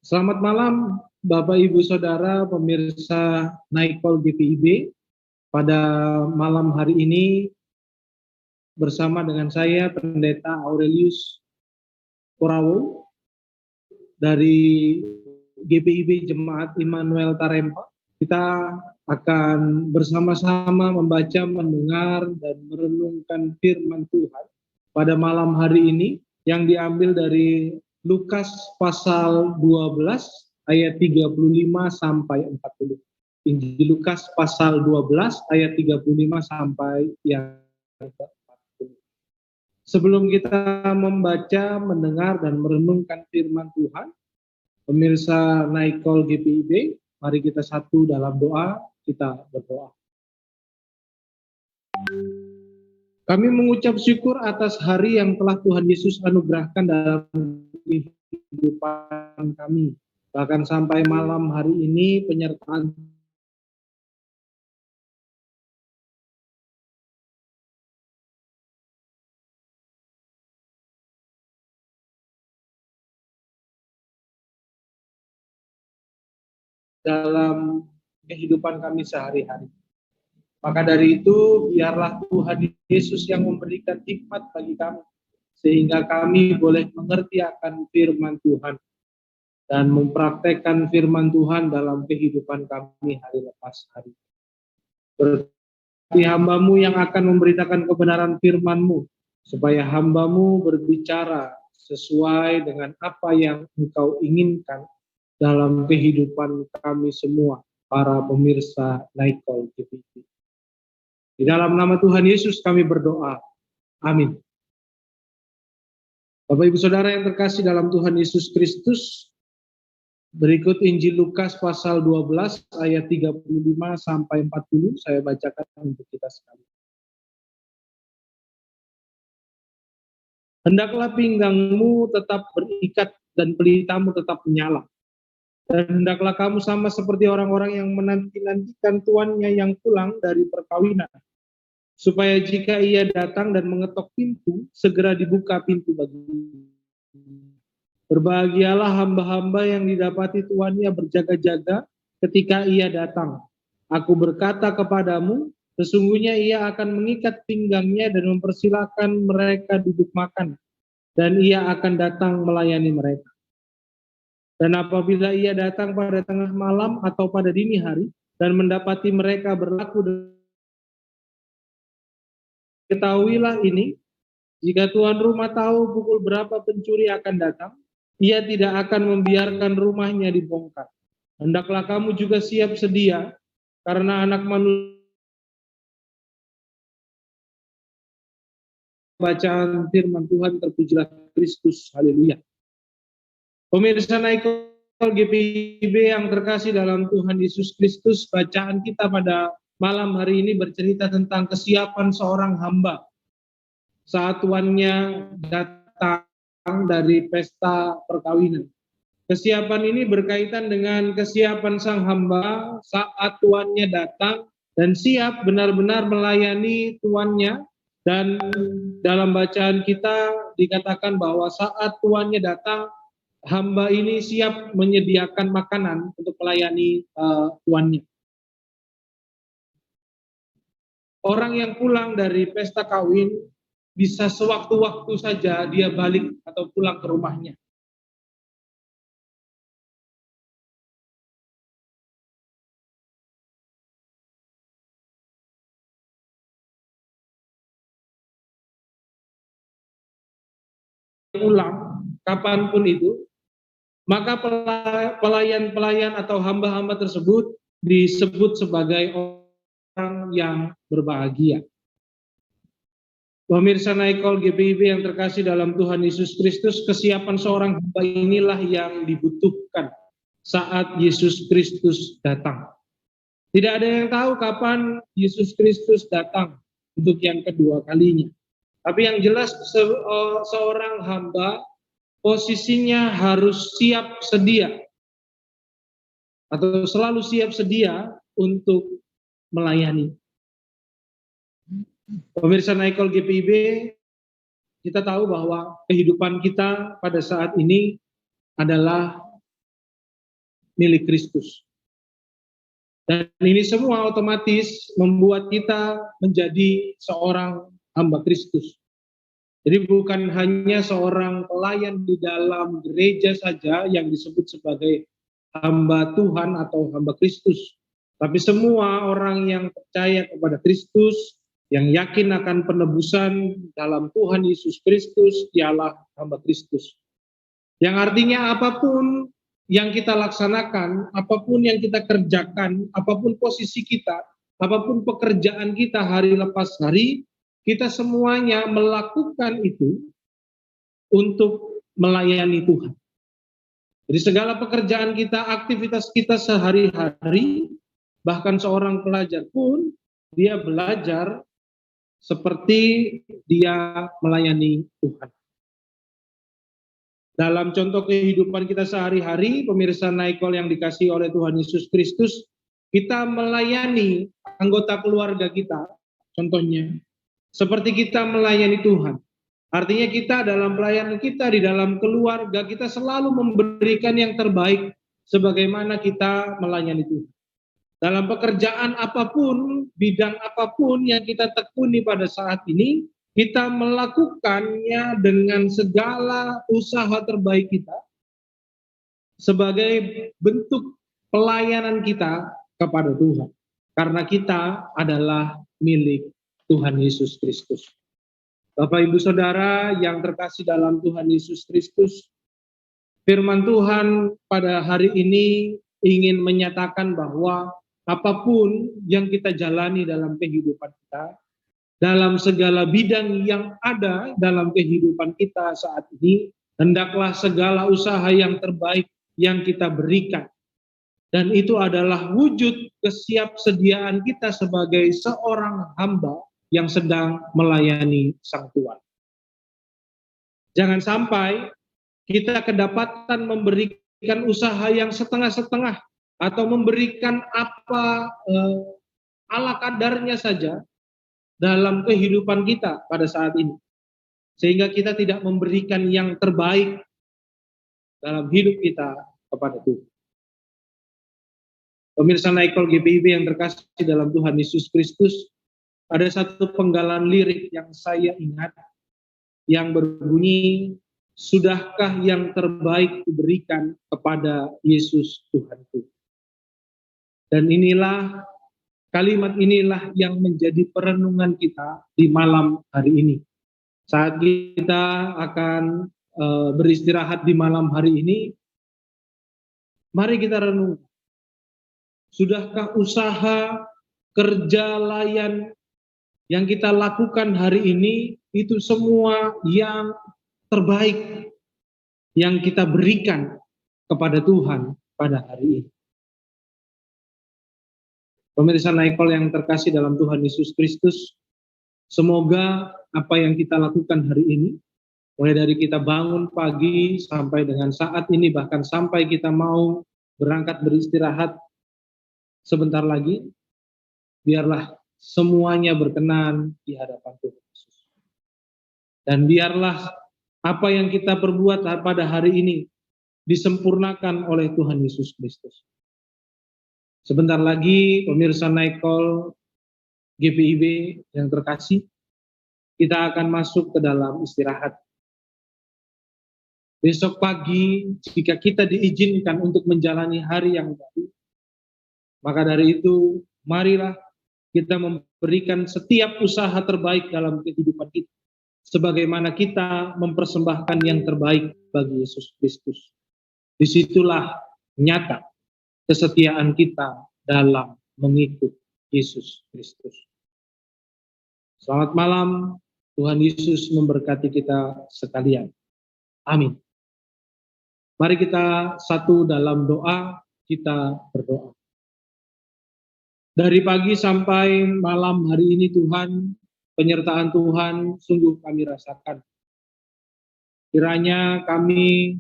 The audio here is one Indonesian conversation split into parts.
Selamat malam Bapak Ibu Saudara pemirsa Naikol GPIB. Pada malam hari ini bersama dengan saya Pendeta Aurelius Korawo dari GPIB Jemaat Immanuel Tarempa. Kita akan bersama-sama membaca, mendengar, dan merenungkan firman Tuhan pada malam hari ini yang diambil dari Lukas pasal 12 ayat 35 sampai 40. Injil Lukas pasal 12 ayat 35 sampai yang 40. Sebelum kita membaca, mendengar, dan merenungkan firman Tuhan, pemirsa Naikol GPIB, mari kita satu dalam doa, kita berdoa. Kami mengucap syukur atas hari yang telah Tuhan Yesus anugerahkan dalam kehidupan kami. Bahkan sampai malam hari ini penyertaan dalam kehidupan kami sehari-hari. Maka dari itu, biarlah Tuhan Yesus yang memberikan hikmat bagi kami, sehingga kami boleh mengerti akan firman Tuhan dan mempraktekkan firman Tuhan dalam kehidupan kami hari lepas hari. Berkati hamba-Mu yang akan memberitakan kebenaran firman-Mu, supaya hamba-Mu berbicara sesuai dengan apa yang Engkau inginkan dalam kehidupan kami semua, para pemirsa Naikol GPIB. Di dalam nama Tuhan Yesus kami berdoa. Amin. Bapak Ibu Saudara yang terkasih dalam Tuhan Yesus Kristus, berikut Injil Lukas pasal 12 ayat 35 sampai 40 saya bacakan untuk kita sekalian. Hendaklah pinggangmu tetap berikat dan pelitamu tetap menyala. Dan hendaklah kamu sama seperti orang-orang yang menanti-nantikan tuannya yang pulang dari perkawinan, supaya jika ia datang dan mengetok pintu, segera dibuka pintu baginya. Berbahagialah hamba-hamba yang didapati tuannya berjaga-jaga ketika ia datang. Aku berkata kepadamu, sesungguhnya ia akan mengikat pinggangnya dan mempersilahkan mereka duduk makan, dan ia akan datang melayani mereka. Dan apabila ia datang pada tengah malam atau pada dini hari, dan mendapati mereka berlaku, ketahuilah ini, jika tuan rumah tahu pukul berapa pencuri akan datang, ia tidak akan membiarkan rumahnya dibongkar. Hendaklah kamu juga siap sedia, karena Anak Manusia. Bacaan firman Tuhan, terpujilah Kristus, haleluya. Pemirsa Naikol GPIB yang terkasih dalam Tuhan Yesus Kristus, bacaan kita pada malam hari ini bercerita tentang kesiapan seorang hamba saat tuannya datang dari pesta perkawinan. Kesiapan ini berkaitan dengan kesiapan sang hamba saat tuannya datang dan siap benar-benar melayani tuannya. Dan dalam bacaan kita dikatakan bahwa saat tuannya datang, hamba ini siap menyediakan makanan untuk melayani tuannya. Orang yang pulang dari pesta kawin bisa sewaktu-waktu saja dia balik atau pulang ke rumahnya. Pulang kapanpun itu, maka pelayan-pelayan atau hamba-hamba tersebut disebut sebagai orang yang berbahagia. Pemirsa Naikol GPIB yang terkasih dalam Tuhan Yesus Kristus, kesiapan seorang hamba inilah yang dibutuhkan saat Yesus Kristus datang. Tidak ada yang tahu kapan Yesus Kristus datang untuk yang kedua kalinya. Tapi yang jelas seorang hamba posisinya harus siap sedia atau selalu siap sedia untuk melayani. Pemirsa Naikol GPIB, kita tahu bahwa kehidupan kita pada saat ini adalah milik Kristus. Dan ini semua otomatis membuat kita menjadi seorang hamba Kristus. Jadi bukan hanya seorang pelayan di dalam gereja saja yang disebut sebagai hamba Tuhan atau hamba Kristus, tapi semua orang yang percaya kepada Kristus, yang yakin akan penebusan dalam Tuhan Yesus Kristus, ialah hamba Kristus. Yang artinya apapun yang kita laksanakan, apapun yang kita kerjakan, apapun posisi kita, apapun pekerjaan kita hari lepas hari, kita semuanya melakukan itu untuk melayani Tuhan. Jadi segala pekerjaan kita, aktivitas kita sehari-hari, bahkan seorang pelajar pun, dia belajar seperti dia melayani Tuhan. Dalam contoh kehidupan kita sehari-hari, pemirsa Naikol yang dikasihi oleh Tuhan Yesus Kristus, kita melayani anggota keluarga kita, contohnya, seperti kita melayani Tuhan. Artinya kita dalam pelayanan kita, di dalam keluarga, kita selalu memberikan yang terbaik sebagaimana kita melayani Tuhan. Dalam pekerjaan apapun, bidang apapun yang kita tekuni pada saat ini, kita melakukannya dengan segala usaha terbaik kita sebagai bentuk pelayanan kita kepada Tuhan. Karena kita adalah milik Tuhan Yesus Kristus. Bapak Ibu Saudara yang terkasih dalam Tuhan Yesus Kristus, firman Tuhan pada hari ini ingin menyatakan bahwa apapun yang kita jalani dalam kehidupan kita, dalam segala bidang yang ada dalam kehidupan kita saat ini, hendaklah segala usaha yang terbaik yang kita berikan. Dan itu adalah wujud kesiapsediaan kita sebagai seorang hamba yang sedang melayani Sang Tuhan. Jangan sampai kita kedapatan memberikan usaha yang setengah-setengah atau memberikan apa ala kadarnya saja dalam kehidupan kita pada saat ini. Sehingga kita tidak memberikan yang terbaik dalam hidup kita kepada Tuhan. Pemirsa Naikol GPIB yang terkasih dalam Tuhan Yesus Kristus, ada satu penggalan lirik yang saya ingat yang berbunyi, sudahkah yang terbaik diberikan kepada Yesus Tuhanku. Dan inilah kalimat inilah yang menjadi perenungan kita di malam hari ini. Saat kita akan beristirahat di malam hari ini, mari kita renung. Sudahkah usaha, kerja, layan yang kita lakukan hari ini, itu semua yang terbaik yang kita berikan kepada Tuhan pada hari ini. Pemirsa Naikol yang terkasih dalam Tuhan Yesus Kristus, semoga apa yang kita lakukan hari ini, mulai dari kita bangun pagi sampai dengan saat ini, bahkan sampai kita mau berangkat beristirahat sebentar lagi, biarlah semuanya berkenan di hadapan Tuhan Yesus. Dan biarlah apa yang kita perbuat pada hari ini disempurnakan oleh Tuhan Yesus Kristus. Sebentar lagi, pemirsa Naikol GPIB yang terkasih, kita akan masuk ke dalam istirahat. Besok pagi, jika kita diizinkan untuk menjalani hari yang baru, maka dari itu, marilah kita memberikan setiap usaha terbaik dalam kehidupan kita, sebagaimana kita mempersembahkan yang terbaik bagi Yesus Kristus. Disitulah nyata kesetiaan kita dalam mengikut Yesus Kristus. Selamat malam, Tuhan Yesus memberkati kita sekalian. Amin. Mari kita satu dalam doa, kita berdoa. Dari pagi sampai malam hari ini Tuhan, penyertaan Tuhan sungguh kami rasakan. Kiranya kami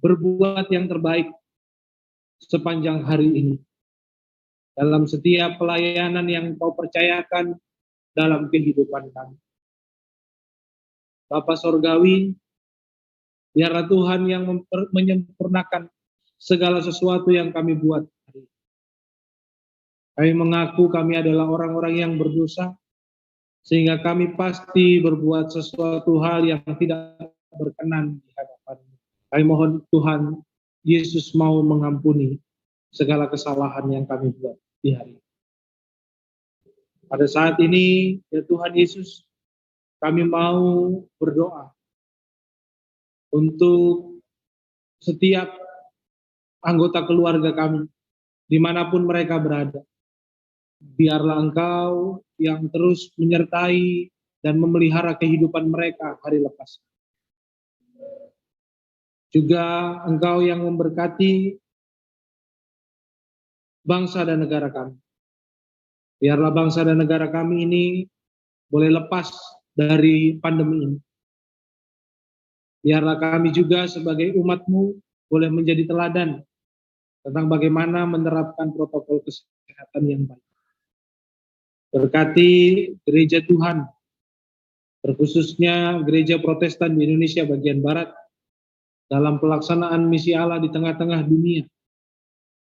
berbuat yang terbaik sepanjang hari ini. Dalam setiap pelayanan yang Kau percayakan dalam kehidupan kami. Bapa Sorgawi, biarlah Tuhan yang menyempurnakan segala sesuatu yang kami buat. Kami mengaku kami adalah orang-orang yang berdosa, sehingga kami pasti berbuat sesuatu hal yang tidak berkenan di hadapan-Mu. Kami mohon Tuhan Yesus mau mengampuni segala kesalahan yang kami buat di hari ini. Pada saat ini, ya Tuhan Yesus, kami mau berdoa untuk setiap anggota keluarga kami, dimanapun mereka berada. Biarlah Engkau yang terus menyertai dan memelihara kehidupan mereka hari lepas. Juga Engkau yang memberkati bangsa dan negara kami. Biarlah bangsa dan negara kami ini boleh lepas dari pandemi ini. Biarlah kami juga sebagai umat-Mu boleh menjadi teladan tentang bagaimana menerapkan protokol kesehatan yang baik. Berkati gereja Tuhan, terkhususnya gereja Protestan di Indonesia bagian Barat, dalam pelaksanaan misi Allah di tengah-tengah dunia.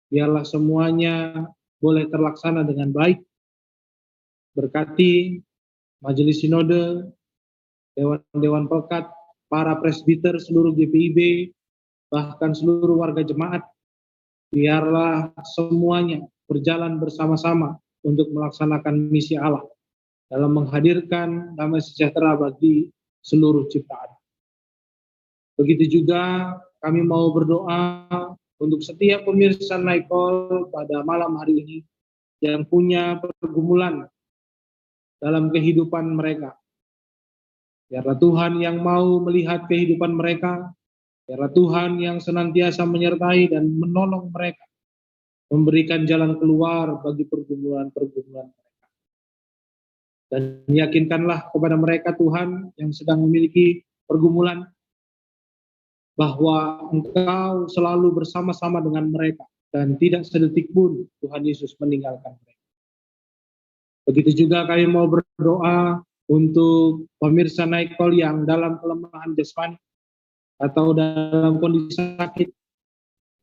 Biarlah semuanya boleh terlaksana dengan baik. Berkati Majelis Sinode, Dewan-Dewan Pekat, para presbiter, seluruh GPIB, bahkan seluruh warga jemaat, biarlah semuanya berjalan bersama-sama untuk melaksanakan misi Allah dalam menghadirkan damai sejahtera bagi seluruh ciptaan. Begitu juga kami mau berdoa untuk setiap pemirsa Naikol pada malam hari ini yang punya pergumulan dalam kehidupan mereka. Biarlah Tuhan yang mau melihat kehidupan mereka, biarlah Tuhan yang senantiasa menyertai dan menolong mereka, memberikan jalan keluar bagi pergumulan-pergumulan mereka. Dan yakinkanlah kepada mereka Tuhan yang sedang memiliki pergumulan, bahwa Engkau selalu bersama-sama dengan mereka, dan tidak sedetik pun Tuhan Yesus meninggalkan mereka. Begitu juga kami mau berdoa untuk pemirsa Naikol yang dalam kelemahan jasmani atau dalam kondisi sakit.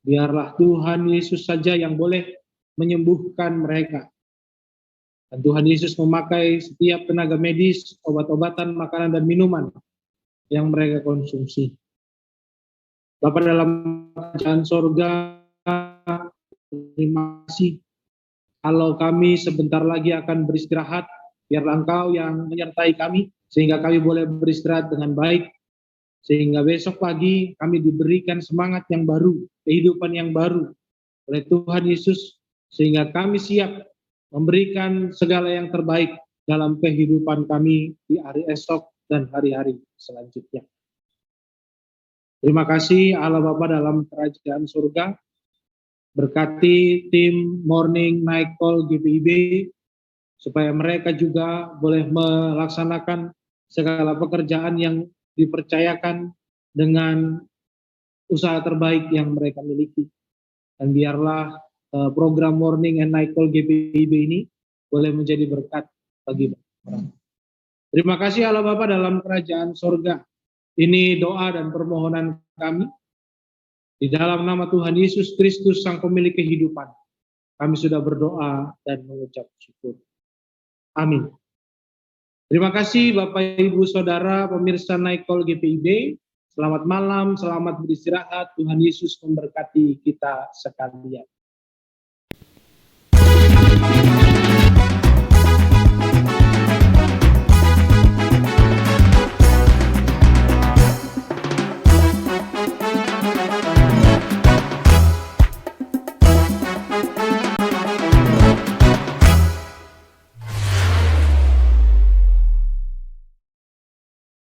Biarlah Tuhan Yesus saja yang boleh menyembuhkan mereka. Dan Tuhan Yesus memakai setiap tenaga medis, obat-obatan, makanan, dan minuman yang mereka konsumsi. Bapa dalam kerajaan sorga, terima kasih. Kalau kami sebentar lagi akan beristirahat, biarlah Engkau yang menyertai kami, sehingga kami boleh beristirahat dengan baik, sehingga besok pagi kami diberikan semangat yang baru, kehidupan yang baru oleh Tuhan Yesus, sehingga kami siap memberikan segala yang terbaik dalam kehidupan kami di hari esok dan hari-hari selanjutnya. Terima kasih Allah Bapa dalam kerajaan surga. Berkati tim Morning Night Call GPIB, supaya mereka juga boleh melaksanakan segala pekerjaan yang dipercayakan dengan usaha terbaik yang mereka miliki. Dan biarlah program Morning and Night Call GPIB ini boleh menjadi berkat bagi orang. Terima kasih Allah Bapa dalam kerajaan sorga. Ini doa dan permohonan kami. Di dalam nama Tuhan Yesus Kristus, Sang Pemilik kehidupan, kami sudah berdoa dan mengucap syukur. Amin. Terima kasih Bapak Ibu Saudara pemirsa Naikol GPIB. Selamat malam, selamat beristirahat. Tuhan Yesus memberkati kita sekalian.